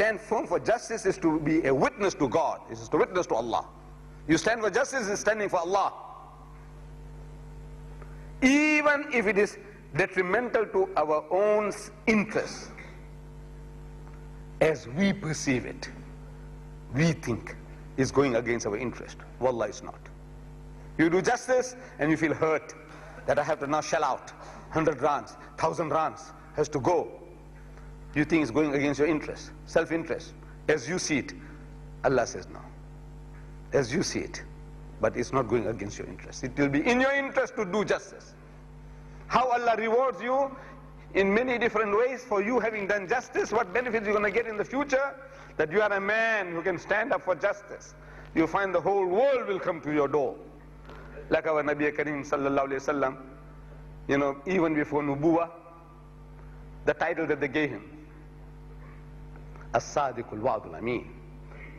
stand firm for justice is to be a witness to God. It is to witness to Allah. You stand for justice is standing for Allah. Even if it is detrimental to our own interests, as we perceive it, we think it's going against our interest. Wallah, it's not. You do justice and you feel hurt that I have to now shell out 100 rands, 1,000 rands has to go. You think it's going against your interest, self-interest. As you see it, Allah says no. As you see it, but it's not going against your interest. It will be in your interest to do justice. How Allah rewards you in many different ways for you having done justice, what benefits you're going to get in the future, that you are a man who can stand up for justice. You find the whole world will come to your door. Like our Nabi Kareem sallallahu alayhi wasallam, you know, even before Nubuwa, the title that they gave him, As-Sadiqul Wa'dul Ameen.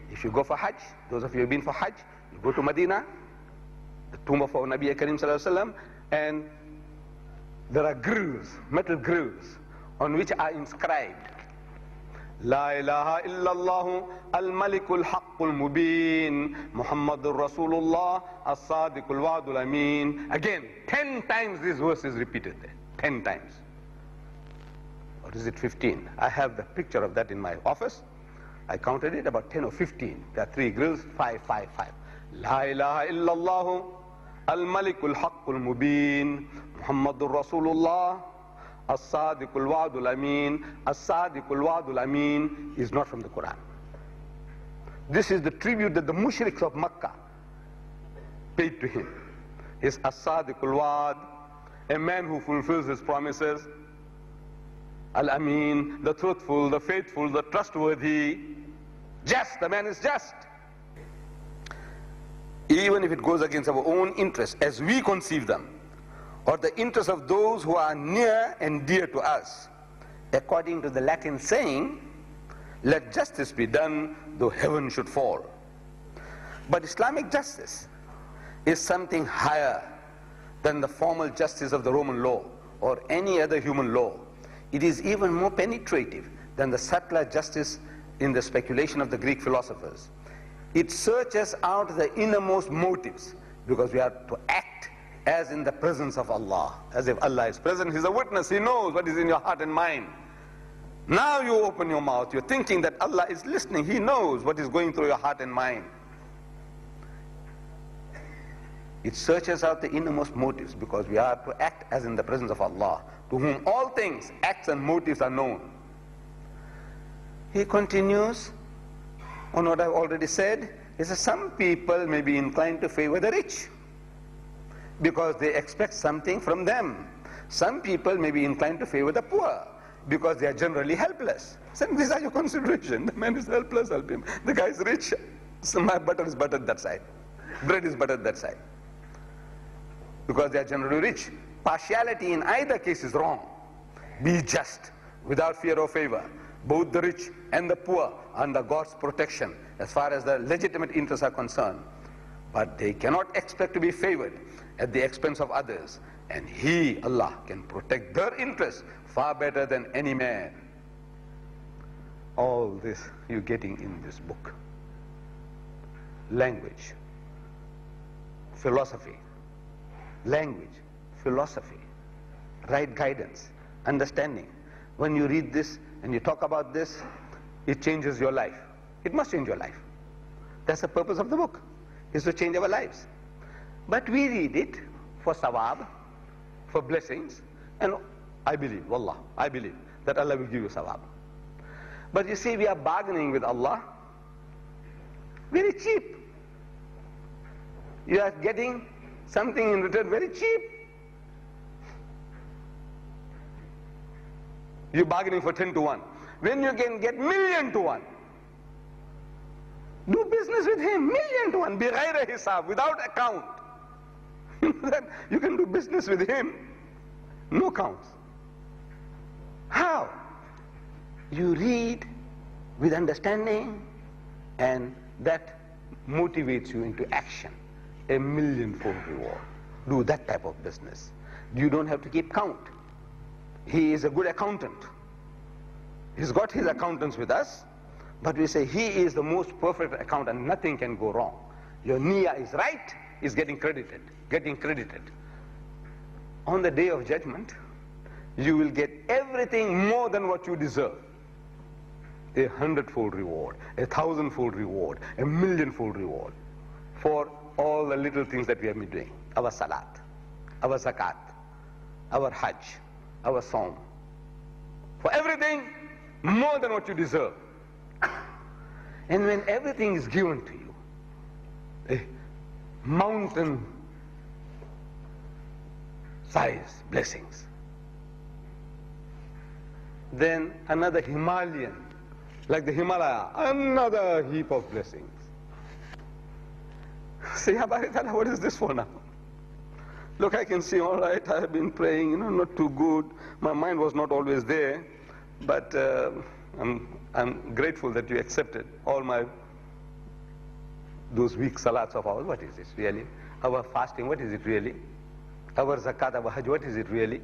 If you go for Hajj, those of you who have been for Hajj, you go to Medina, the tomb of our Nabi Kareem sallallahu alayhi wasallam, and there are grills, metal grills, on which are inscribed, La ilaha illallah al-malikul haqqul mubin, Muhammadur Rasulullah, as-sadiqul wa'dul ameen. Again, 10 times this verse is repeated there, 10 times. Or is it 15? I have the picture of that in my office. I counted it, about 10 or 15. There are 3 grills, 5, 5, 5. La ilaha illallah al-malikul haqqul mubin, Muhammadur Rasulullah, As-Sadiqul Wa'dul Ameen. As-Sadiqul Wa'dul Ameen is not from the Quran. This is the tribute that the mushriks of Makkah paid to him. Is As-Sadiqul Wa'd, a man who fulfills his promises. Al-Ameen, the truthful, the faithful, the trustworthy. Just, the man is just. Even if it goes against our own interests as we conceive them, or the interests of those who are near and dear to us. According to the Latin saying, let justice be done though heaven should fall. But Islamic justice is something higher than the formal justice of the Roman law or any other human law. It is even more penetrative than the subtler justice in the speculation of the Greek philosophers. It searches out the innermost motives, because we are to act as in the presence of Allah, as if Allah is present. He's a witness, He knows what is in your heart and mind. Now you open your mouth, you're thinking that Allah is listening, He knows what is going through your heart and mind. It searches out the innermost motives, because we are to act as in the presence of Allah, to whom all things, acts and motives are known. He continues on what I've already said. He says some people may be inclined to favor the rich, because they expect something from them. Some people may be inclined to favor the poor, because they are generally helpless. So these are your considerations. The man is helpless, help him. The guy is rich, so my butter is buttered that side. Bread is buttered that side. Because they are generally rich. Partiality in either case is wrong. Be just, without fear or favor. Both the rich and the poor under God's protection, as far as the legitimate interests are concerned. But they cannot expect to be favored at the expense of others, and He, Allah, can protect their interests far better than any man. All this you're getting in this book. Language, philosophy, right guidance, understanding. When you read this and you talk about this, it changes your life. It must change your life. That's the purpose of the book, is to change our lives. But we read it for sawab, for blessings, and I believe, wallah, I believe that Allah will give you sawab. But you see, we are bargaining with Allah very cheap. You are getting something in return very cheap. You're bargaining for 10 to 1. When you can get 1,000,000 to 1, do business with him, 1,000,000 to 1, bighayra hisab, without account. You can do business with him, no counts. How? You read with understanding, and that motivates you into action. 1,000,000-fold reward. Do that type of business. You don't have to keep count. He is a good accountant. He's got his accountants with us. But we say he is the most perfect accountant, nothing can go wrong. Your niyyah is right, is getting credited. On the day of judgment, you will get everything more than what you deserve. 100-fold reward, 1,000-fold reward, 1,000,000-fold reward for all the little things that we have been doing. Our salat, our zakat, our hajj, our sawm. For everything, more than what you deserve. And when everything is given to you, a mountain size blessings, then another Himalayan, like the Himalaya, another heap of blessings. Say, what is this for now? Look, I can see, all right, I have been praying, not too good. My mind was not always there, but I'm grateful that you accepted all those weak salats of ours. What is this really? Our fasting, what is it really? Our zakat, our hajj, what is it really?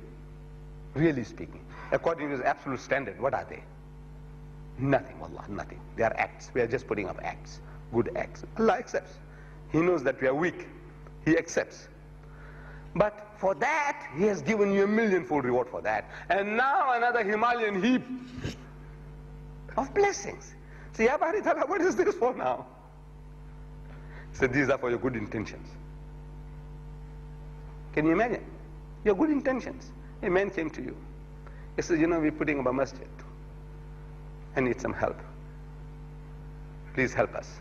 Really speaking, according to His absolute standard, what are they? Nothing, wallah, nothing. They are acts. We are just putting up acts, good acts. Allah accepts. He knows that we are weak. He accepts. But for that, He has given you 1,000,000-fold reward for that. And now another Himalayan heap of blessings. See, Ya Bari Tala, what is this for now? So these are for your good intentions. Can you imagine? Your good intentions. A man came to you. He said, we're putting up a masjid. I need some help. Please help us.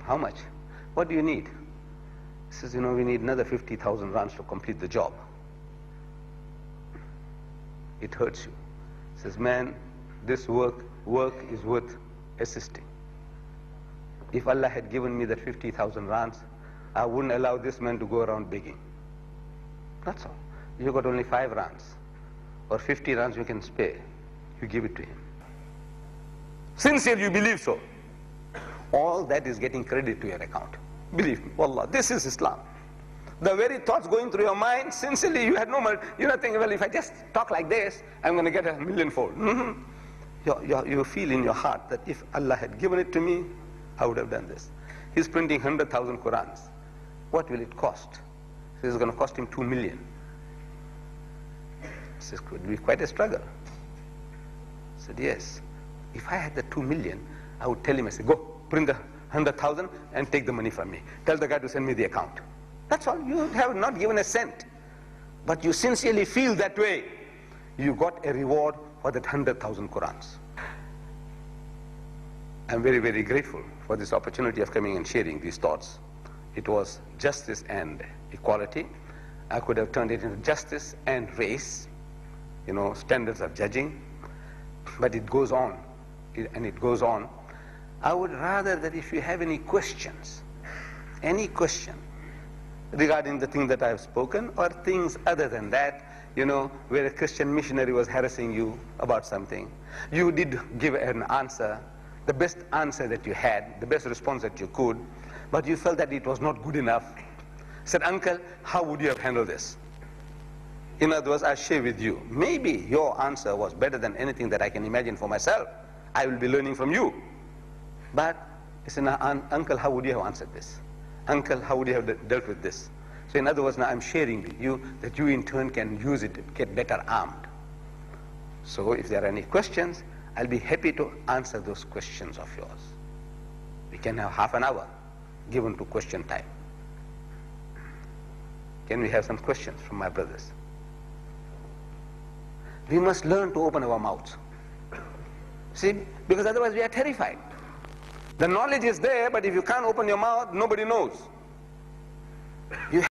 How much? What do you need? He says, we need another 50,000 rands to complete the job. It hurts you. He says, man, this work is worth assisting. If Allah had given me that 50,000 rands, I wouldn't allow this man to go around begging. That's all. You got only 5 rands or 50 rands you can spare. You give it to him. Sincerely, you believe so. All that is getting credit to your account. Believe me, wallah, this is Islam. The very thoughts going through your mind, sincerely, you had no mind. You're not thinking, well, if I just talk like this, I'm going to get 1,000,000-fold. You feel in your heart that if Allah had given it to me, I would have done this. He's printing 100,000 Qurans. What will it cost? So it's going to cost him 2 million. This could be quite a struggle. I said, yes. If I had the 2 million, I would tell him, I said, go, print the 100,000 and take the money from me. Tell the guy to send me the account. That's all. You have not given a cent. But you sincerely feel that way. You got a reward for that 100,000 Qurans. I'm very, very grateful for this opportunity of coming and sharing these thoughts. It was justice and equality. I could have turned it into justice and race, standards of judging. But it goes on, and it goes on. I would rather that if you have any questions, regarding the thing that I have spoken, or things other than that, where a Christian missionary was harassing you about something, you did give an answer, the best answer that you had, the best response that you could, but you felt that it was not good enough. Said, uncle, how would you have handled this? In other words, I share with you. Maybe your answer was better than anything that I can imagine for myself. I will be learning from you. But he said, uncle, how would you have answered this? Uncle, how would you have dealt with this? So in other words, now I'm sharing with you that you in turn can use it to get better armed. So if there are any questions, I'll be happy to answer those questions of yours. We can have half an hour given to question time. Can we have some questions from my brothers? We must learn to open our mouths. See, because otherwise we are terrified. The knowledge is there, but if you can't open your mouth, nobody knows. You